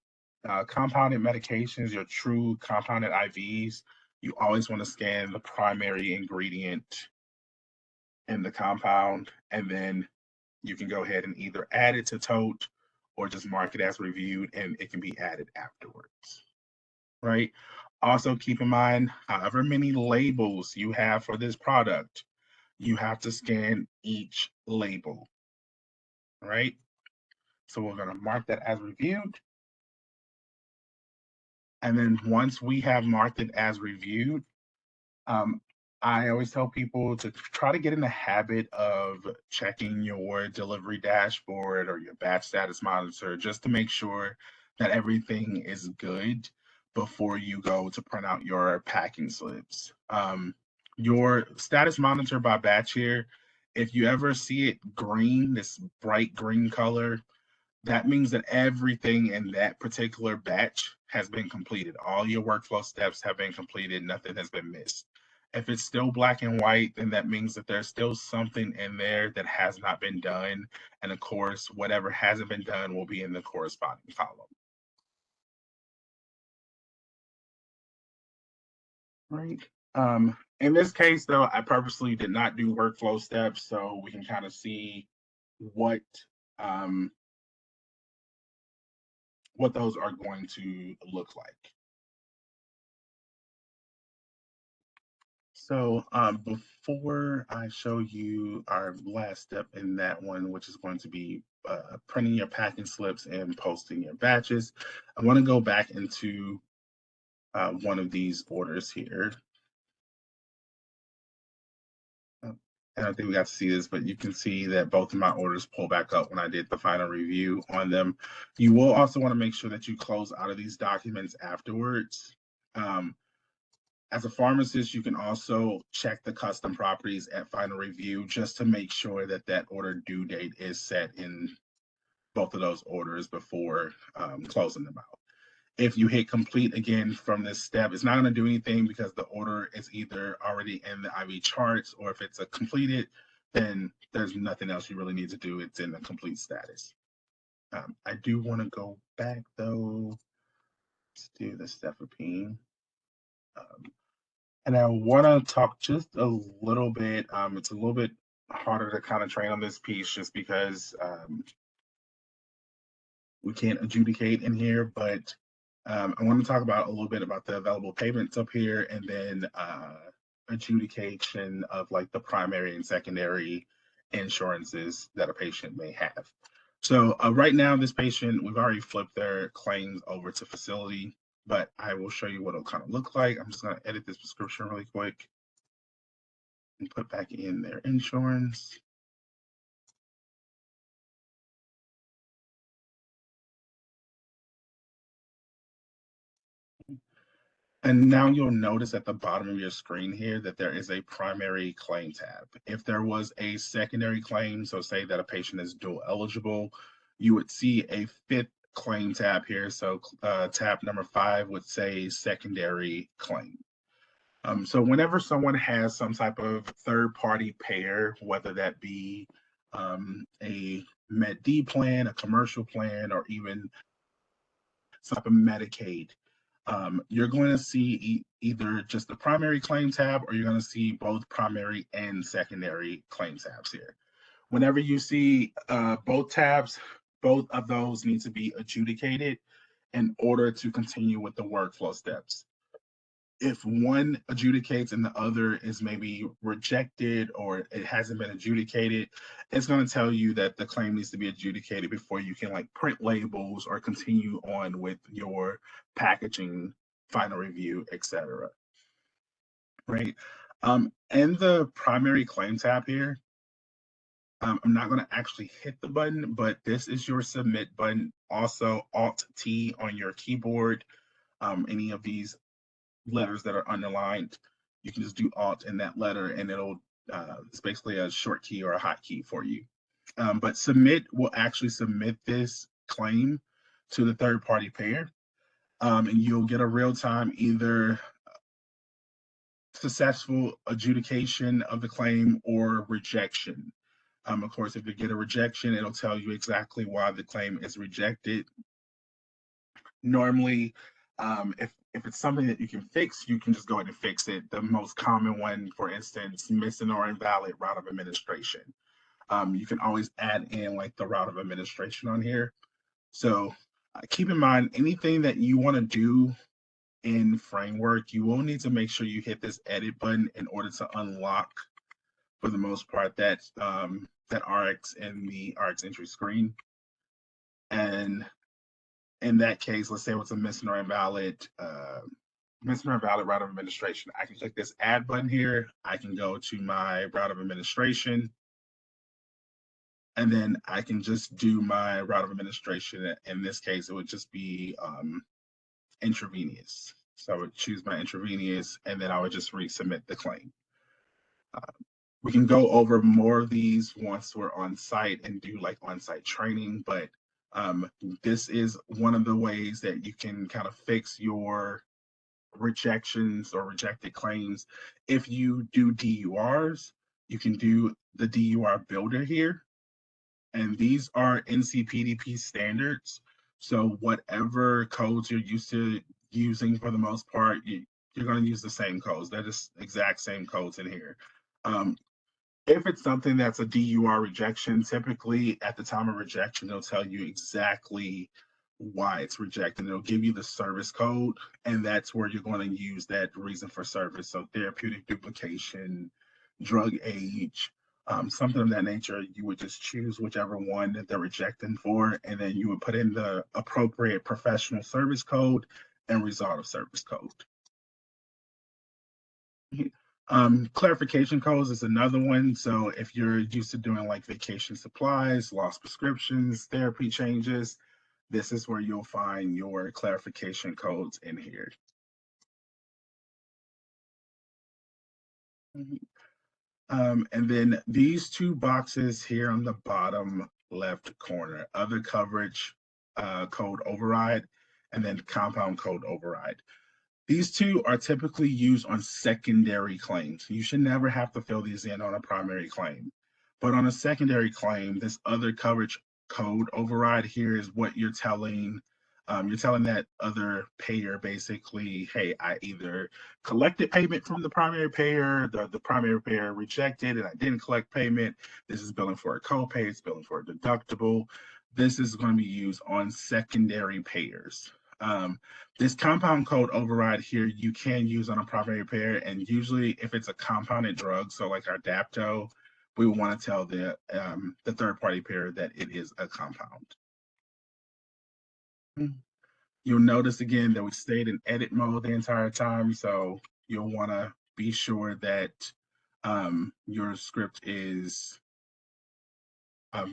S1: compounded medications, your true compounded IVs, you always want to scan the primary ingredient in the compound, and then you can go ahead and either add it to tote or just mark it as reviewed, and it can be added afterwards, right? Also keep in mind, however many labels you have for this product, you have to scan each label, right? So we're going to mark that as reviewed. And then once we have marked it as reviewed, I always tell people to try to get in the habit of checking your delivery dashboard or your batch status monitor just to make sure that everything is good before you go to print out your packing slips. Your status monitor by batch here, if you ever see it green, this bright green color, that means that everything in that particular batch has been completed. All your workflow steps have been completed. Nothing has been missed. If it's still black and white, then that means that there's still something in there that has not been done. And of course, whatever hasn't been done will be in the corresponding column. Right. In this case, though, I purposely did not do workflow steps so we can kind of see what those are going to look like. So before I show you our last step in that one, which is going to be printing your packing slips and posting your batches, I want to go back into one of these orders here. I don't think we got to see this, but you can see that both of my orders pull back up when I did the final review on them. You will also want to make sure that you close out of these documents afterwards. As a pharmacist, you can also check the custom properties at final review just to make sure that that order due date is set in both of those orders before closing them out. If you hit complete again from this step, it's not going to do anything because the order is either already in the IV charts, or if it's a completed, then there's nothing else you really need to do. It's in the complete status. I do want to go back though. Let's do the cefepime. And I want to talk just a little bit. It's a little bit harder to kind of train on this piece just because we can't adjudicate in here, but I want to talk about a little bit about the available payments up here, and then adjudication of like the primary and secondary insurances that a patient may have. So right now, this patient, we've already flipped their claims over to facility, but I will show you what it'll kind of look like. I'm just going to edit this prescription really quick and put back in their insurance. And now you'll notice at the bottom of your screen here that there is a primary claim tab. If there was a secondary claim, so say that a patient is dual eligible, you would see a fifth claim tab here. So tab number 5 would say secondary claim. So whenever someone has some type of third-party payer, whether that be a Med D plan, a commercial plan, or even some type of Medicaid, you're going to see either just the primary claim tab, or you're going to see both primary and secondary claim tabs here. Whenever you see both tabs, both of those need to be adjudicated in order to continue with the workflow steps. If one adjudicates and the other is maybe rejected or it hasn't been adjudicated, it's going to tell you that the claim needs to be adjudicated before you can like print labels or continue on with your packaging, final review, etc. Right? In the primary claim tab here, I'm not going to actually hit the button, but this is your submit button. Also, Alt-T on your keyboard. Any of these letters that are underlined, you can just do Alt in that letter, and it'll it's basically a short key or a hotkey for you. But submit will actually submit this claim to the third-party payer, and you'll get a real-time either successful adjudication of the claim or rejection. Of course, if you get a rejection, it'll tell you exactly why the claim is rejected. Normally, if it's something that you can fix, you can just go ahead and fix it. The most common one, for instance, missing or invalid route of administration. You can always add in like the route of administration on here. So keep in mind, anything that you want to do in Framework, you will need to make sure you hit this edit button in order to unlock, for the most part, that RX in the RX entry screen. And in that case, let's say it's a missing or invalid route of administration. I can click this add button here. I can go to my route of administration, and then I can just do my route of administration. In this case, it would just be intravenous. So I would choose my intravenous, and then I would just resubmit the claim. We can go over more of these once we're on site and do like on-site training, but this is one of the ways that you can kind of fix your rejections or rejected claims. If you do DURs, you can do the DUR builder here, and these are NCPDP standards. So whatever codes you're used to using, for the most part, you're going to use the same codes. They're just exact same codes in here. If it's something that's a DUR rejection, typically at the time of rejection, they'll tell you exactly why it's rejected. It'll give you the service code, and that's where you're going to use that reason for service. So therapeutic duplication, drug age, something of that nature. You would just choose whichever one that they're rejecting for, and then you would put in the appropriate professional service code and result of service code. Clarification codes is another one. So if you're used to doing like vacation supplies, lost prescriptions, therapy changes, this is where you'll find your clarification codes in here. And then these two boxes here on the bottom left corner. Other coverage code override, and then compound code override. These two are typically used on secondary claims. You should never have to fill these in on a primary claim. But on a secondary claim, this other coverage code override here is what you're telling that other payer basically, hey, I either collected payment from the primary payer, the primary payer rejected, and I didn't collect payment. This is billing for a copay, it's billing for a deductible. This is going to be used on secondary payers. This compound code override here you can use on a primary payer, and usually if it's a compounded drug, so like our Dapto, we want to tell the third-party payer that it is a compound. You'll notice again that we stayed in edit mode the entire time, so you'll want to be sure that your script is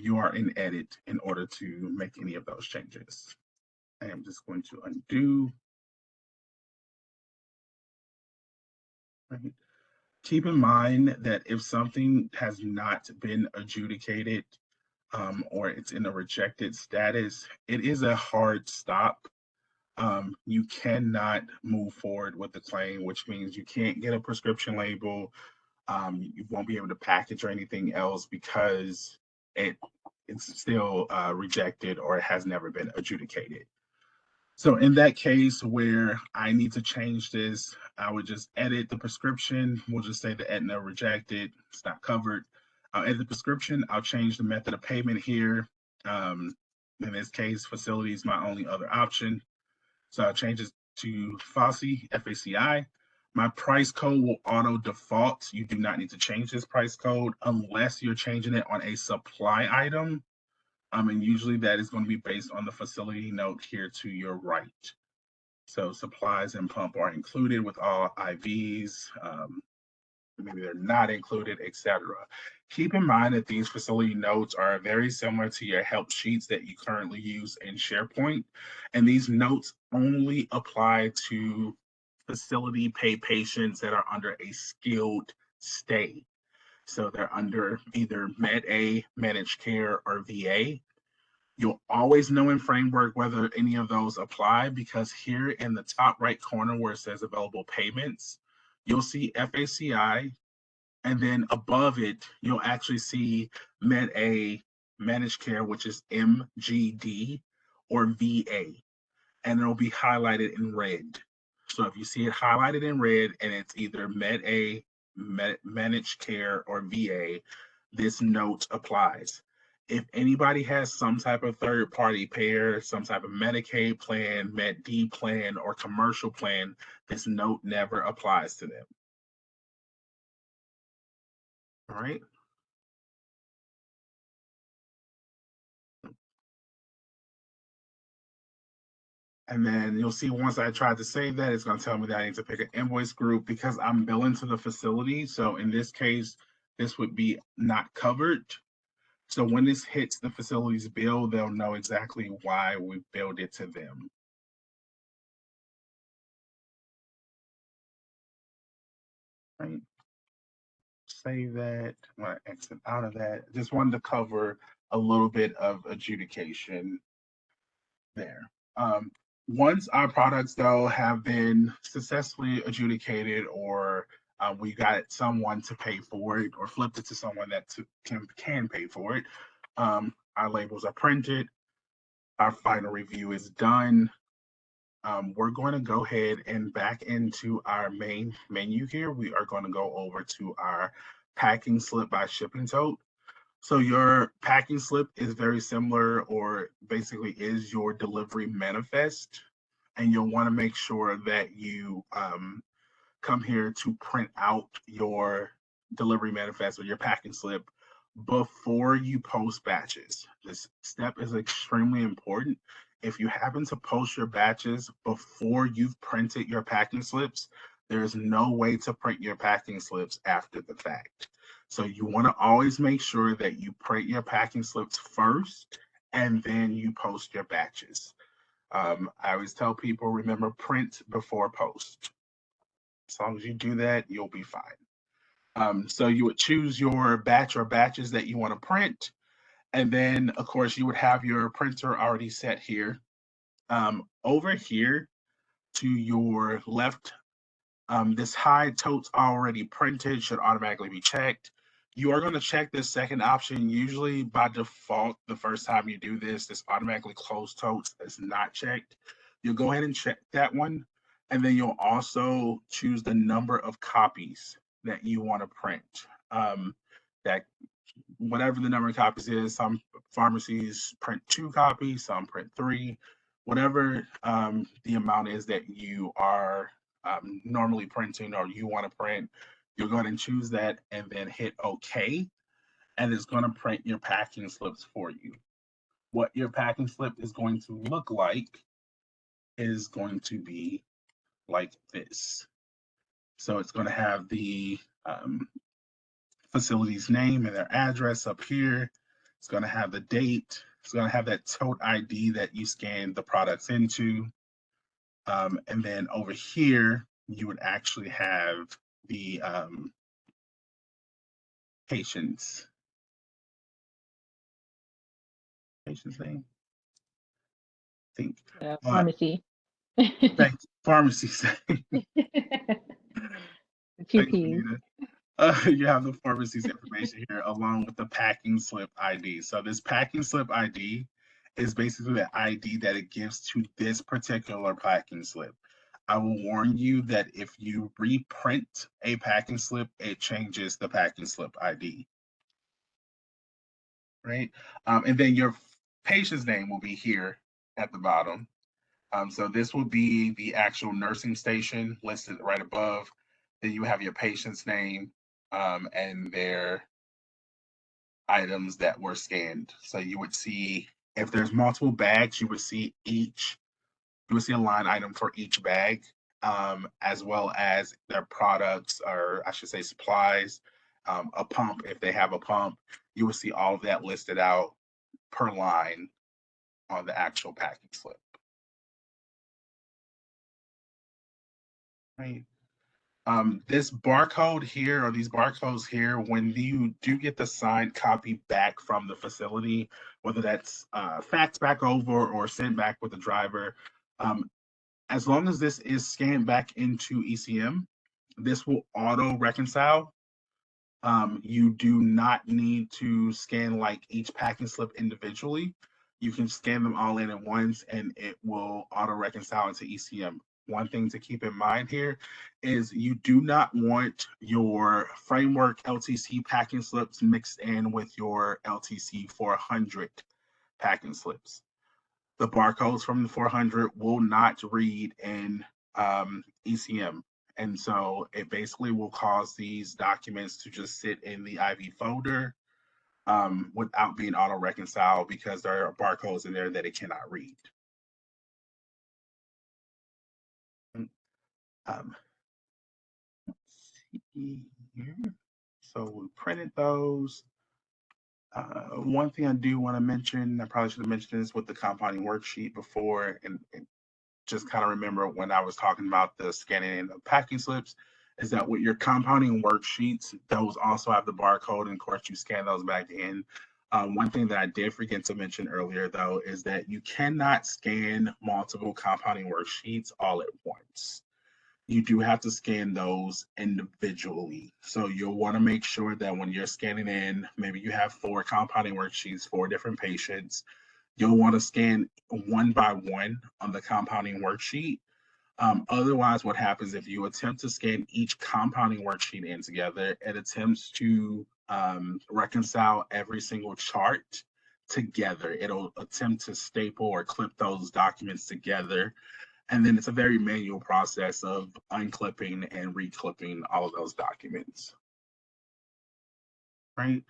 S1: you are in edit in order to make any of those changes. I am just going to undo. Right. Keep in mind that if something has not been adjudicated or it's in a rejected status, it is a hard stop. You cannot move forward with the claim, which means you can't get a prescription label. You won't be able to package or anything else because it's still rejected or it has never been adjudicated. So in that case where I need to change this, I would just edit the prescription. We'll just say the Aetna rejected, it's not covered. I'll edit the prescription. I'll change the method of payment here. In this case, facility is my only other option. So I'll change it to FACI, F-A-C-I. My price code will auto default. You do not need to change this price code unless you're changing it on a supply item. And usually that is going to be based on the facility note here to your right. So supplies and pump are included with all IVs. Maybe they're not included, etc. Keep in mind that these facility notes are very similar to your help sheets that you currently use in SharePoint. And these notes only apply to facility pay patients that are under a skilled stay. So they're under either Med-A, managed care, or VA. You'll always know in Framework whether any of those apply because here in the top right corner where it says available payments, you'll see FACI, and then above it, you'll actually see Med-A, managed care, which is MGD or VA, and it'll be highlighted in red. So if you see it highlighted in red and it's either Med-A, managed care, or VA, this note applies. If anybody has some type of third-party payer, some type of Medicaid plan, Med D plan, or commercial plan, this note never applies to them. All right. And then you'll see once I try to save that, it's going to tell me that I need to pick an invoice group because I'm billing to the facility. So in this case, this would be not covered. So when this hits the facility's bill, they'll know exactly why we billed it to them. Right. Save that. I'm going to exit out of that. Just wanted to cover a little bit of adjudication there. Once our products, though, have been successfully adjudicated or we got someone to pay for it or flipped it to someone that can pay for it, our labels are printed, our final review is done. We're going to go ahead and back into our main menu here. We are going to go over to our packing slip by shipping tote. So your packing slip is very similar or basically is your delivery manifest. And you'll want to make sure that you come here to print out your delivery manifest or your packing slip before you post batches. This step is extremely important. If you happen to post your batches before you've printed your packing slips, there is no way to print your packing slips after the fact. So you want to always make sure that you print your packing slips first and then you post your batches. I always tell people, remember, print before post. As long as you do that, you'll be fine. So you would choose your batch or batches that you want to print. And then, of course, you would have your printer already set here. Over here to your left, this hide totes already printed should automatically be checked. You are going to check this second option. Usually by default, the first time you do this, this automatically closed totes is not checked. You'll go ahead and check that one. And then you'll also choose the number of copies that you want to print. That whatever the number of copies is, some pharmacies print 2 copies, some print 3, whatever the amount is that you are normally printing or you want to print, you're going to choose that and then hit OK, and it's going to print your packing slips for you. What your packing slip is going to look like is going to be like this. So it's going to have the facility's name and their address up here. It's going to have the date. It's going to have that tote ID that you scanned the products into. And then over here, you would actually have the patient's name. I think.
S2: Pharmacy.
S1: Thanks, pharmacy.
S2: Two P's.
S1: You have the pharmacy's information here along with the packing slip ID. So this packing slip ID is basically the ID that it gives to this particular packing slip. I will warn you that if you reprint a packing slip, it changes the packing slip ID. Right? And then your patient's name will be here at the bottom. So this will be the actual nursing station listed right above. Then you have your patient's name and their items that were scanned. So you would see if there's multiple bags, you would see a line item for each bag, as well as their products, or I should say supplies, a pump if they have a pump. You will see all of that listed out per line on the actual packing slip. Right. This barcode here, or these barcodes here, when you do get the signed copy back from the facility, whether that's faxed back over or sent back with the driver, as long as this is scanned back into ECM, this will auto reconcile. You do not need to scan like each packing slip individually. You can scan them all in at once and it will auto reconcile into ECM. One thing to keep in mind here is you do not want your framework LTC packing slips mixed in with your LTC 400 packing slips. The barcodes from the 400 will not read in ECM. And so it basically will cause these documents to just sit in the IV folder without being auto reconciled because there are barcodes in there that it cannot read. Let's see here. So we printed those. One thing I do want to mention, I probably should have mentioned this with the compounding worksheet before, and just kind of remember when I was talking about the scanning and the packing slips, is that with your compounding worksheets, those also have the barcode, and of course you scan those back in. One thing that I did forget to mention earlier, though, is that you cannot scan multiple compounding worksheets all at once. You do have to scan those individually. So you'll want to make sure that when you're scanning in, maybe you have 4 compounding worksheets, 4 different patients, you'll want to scan one by one on the compounding worksheet. Otherwise, what happens if you attempt to scan each compounding worksheet in together, it attempts to reconcile every single chart together. It'll attempt to staple or clip those documents together. And then it's a very manual process of unclipping and reclipping all of those documents. Right.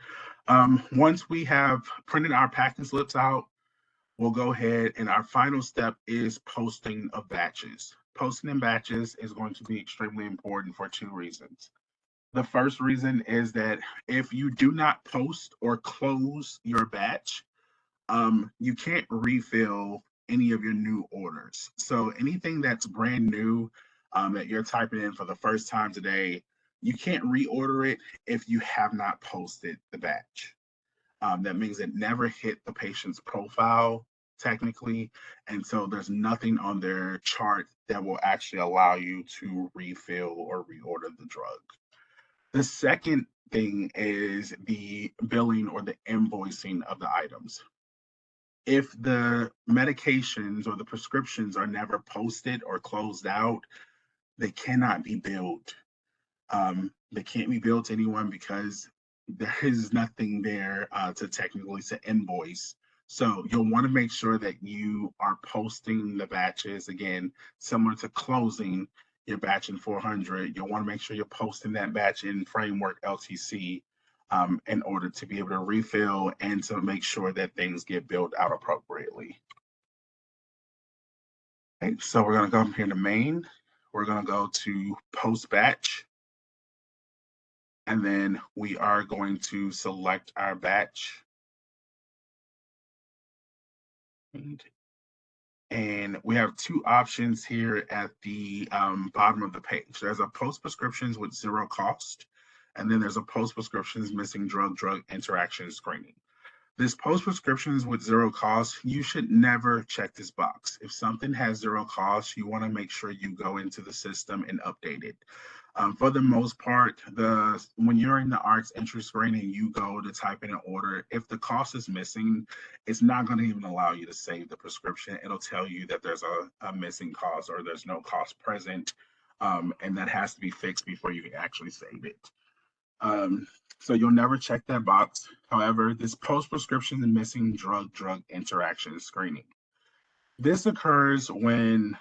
S1: Once we have printed our packing slips out, we'll go ahead and our final step is posting of batches. Posting in batches is going to be extremely important for 2 reasons. The first reason is that if you do not post or close your batch, you can't refill any of your new orders. So anything that's brand new that you're typing in for the first time today, you can't reorder it if you have not posted the batch. That means it never hit the patient's profile technically. And so there's nothing on their chart that will actually allow you to refill or reorder the drug. The second thing is the billing or the invoicing of the items. If the medications or the prescriptions are never posted or closed out, they cannot be billed. They can't be billed to anyone because there is nothing there to technically to invoice. So you'll want to make sure that you are posting the batches again, similar to closing your batch in 400. You'll want to make sure you're posting that batch in Framework LTC in order to be able to refill and to make sure that things get billed out appropriately. Okay, so we're going to go up here to main. We're going to go to post batch. And then we are going to select our batch. And we have two options here at the bottom of the page. There's a post prescriptions with zero cost, and then there's a post prescriptions missing drug interaction screening. This post prescriptions with zero cost, you should never check this box. If something has zero cost, you want to make sure you go into the system and update it. For the most part, when you're in the Rx entry screen and you go to type in an order, if the cost is missing, it's not going to even allow you to save the prescription. It'll tell you that there's a missing cost or there's no cost present, and that has to be fixed before you can actually save it. So you'll never check that box. However, this post-prescription and missing drug interaction screening. This occurs when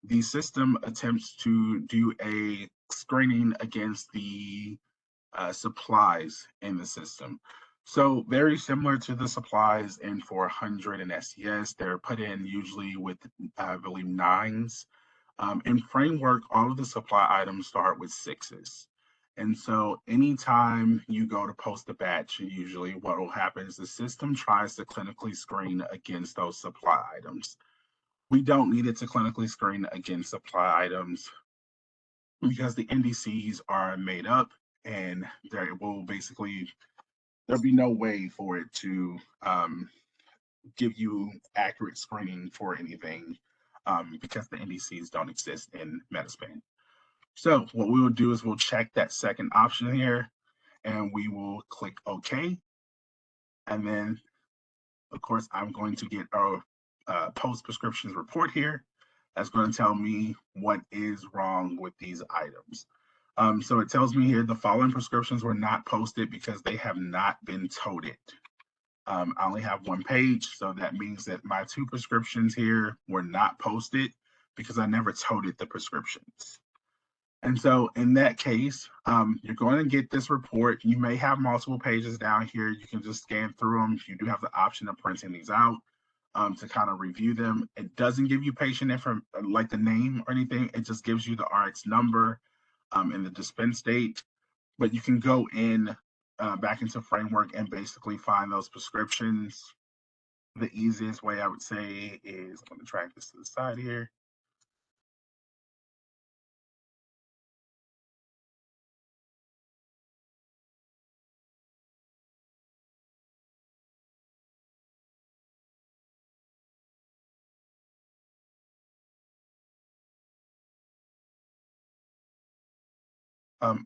S1: the system attempts to do a screening against the supplies in the system. So very similar to the supplies in 400 and SES, they're put in usually with, I believe, 9s. In Framework, all of the supply items start with 6s. And so anytime you go to post a batch, usually what will happen is the system tries to clinically screen against those supply items. We don't need it to clinically screen against supply items because the NDCs are made up and there'll be no way for it to give you accurate screening for anything because the NDCs don't exist in Metaspan. So what we will do is we'll check that second option here and we will click OK. And then, of course, I'm going to get a post prescriptions report here. That's going to tell me what is wrong with these items. So it tells me here the following prescriptions were not posted because they have not been toted. I only have one page, so that means that my 2 prescriptions here were not posted because I never toted the prescriptions. And so in that case, you're going to get this report. You may have multiple pages down here. You can just scan through them. You do have the option of printing these out to kind of review them. It doesn't give you patient info, like the name or anything. It just gives you the RX number and the dispense date. But you can go in back into Framework and basically find those prescriptions. The easiest way I would say is, I'm going to drag this to the side here.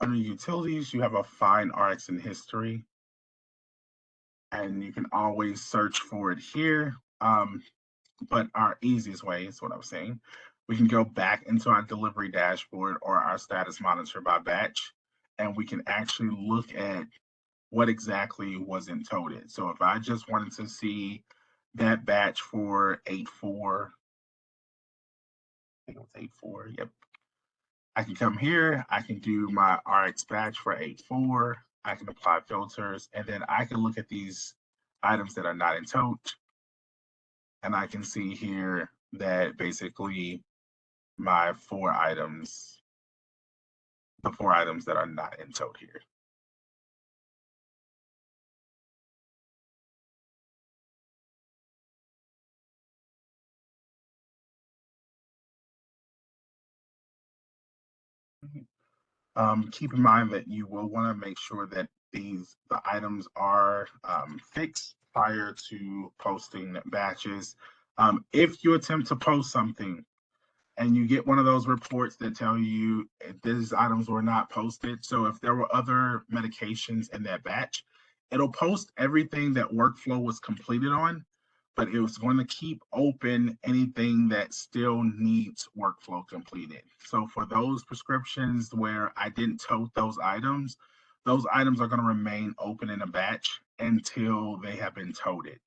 S1: Under utilities, you have a find RX in history, and you can always search for it here. But our easiest way is what I was saying. We can go back into our delivery dashboard or our status monitor by batch, and we can actually look at what exactly wasn't toted. So if I just wanted to see that batch for 8-4, I think it was 8-4, yep. I can come here, I can do my RX batch for 8-4, I can apply filters, and then I can look at these items that are not in tote. And I can see here that basically my 4 items, the 4 items that are not in tote here. Keep in mind that you will want to make sure that the items are fixed prior to posting batches. If you attempt to post something and you get one of those reports that tell you these items were not posted, so if there were other medications in that batch, it'll post everything that workflow was completed on, but it was going to keep open anything that still needs workflow completed. So for those prescriptions where I didn't tote those items are going to remain open in a batch until they have been toted.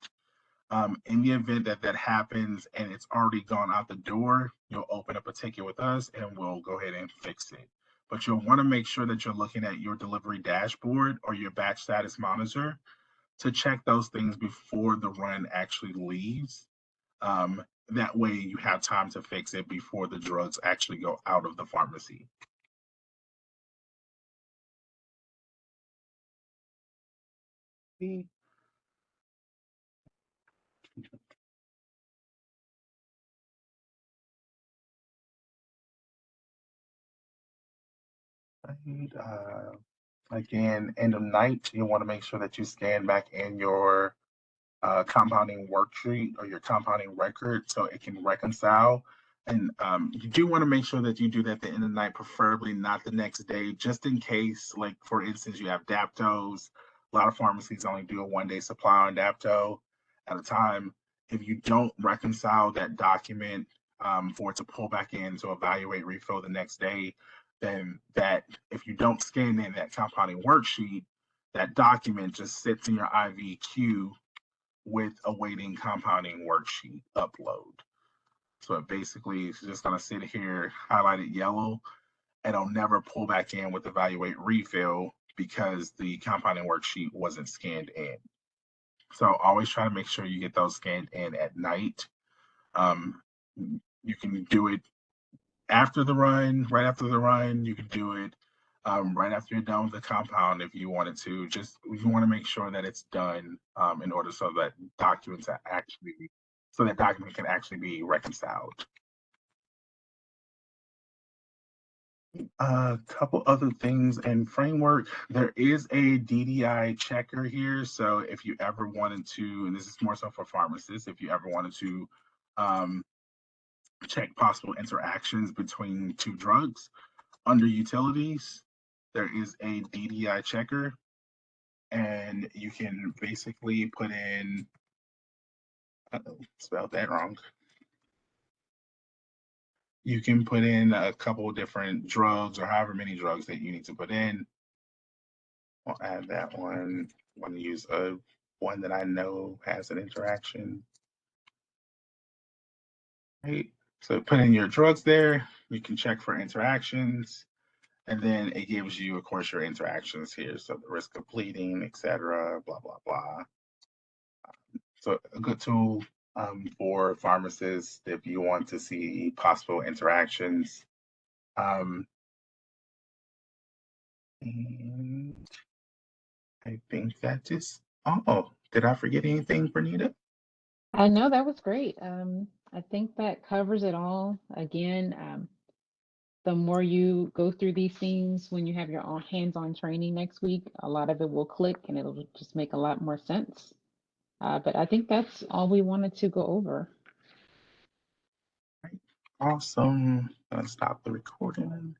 S1: In the event that that happens and it's already gone out the door, you'll open up a ticket with us and we'll go ahead and fix it. But you'll want to make sure that you're looking at your delivery dashboard or your batch status monitor to check those things before the run actually leaves. That way you have time to fix it before the drugs actually go out of the pharmacy. Again, end of night, you want to make sure that you scan back in your compounding worksheet or your compounding record so it can reconcile. And you do want to make sure that you do that at the end of the night, preferably not the next day, just in case, like for instance, you have Daptos. A lot of pharmacies only do a 1-day supply on Dapto at a time. If you don't reconcile that document for it to pull back in to evaluate refill the next day, then that if you don't scan in that compounding worksheet, that document just sits in your IV queue with awaiting compounding worksheet upload. So it basically is just going to sit here highlighted yellow and it'll never pull back in with evaluate refill because the compounding worksheet wasn't scanned in. So always try to make sure you get those scanned in at night. You can do it after the run, right after the run. You can do it right after you're done with the compound if you wanted to. Just you want to make sure that it's done in order so that documents are actually so that document can actually be reconciled. A couple other things in framework. There is a DDI checker here. So if you ever wanted to, and this is more so for pharmacists, if you ever wanted to check possible interactions between two drugs under utilities, there is a DDI checker, and you can basically put in, spelled that wrong. You can put in a couple of different drugs or however many drugs that you need to put in. I'll add that one. I want to use one that I know has an interaction. Right. So put in your drugs there. You can check for interactions. And then it gives you, of course, your interactions here. So the risk of bleeding, etc., blah, blah, blah. So a good tool for pharmacists if you want to see possible interactions. And I think that is all. Did I forget anything, Bernita?
S2: I know that was great. I think that covers it all. Again, the more you go through these things when you have your own hands-on training next week, a lot of it will click and it'll just make a lot more sense. But I think that's all we wanted to go over.
S1: Awesome. Let's stop the recording.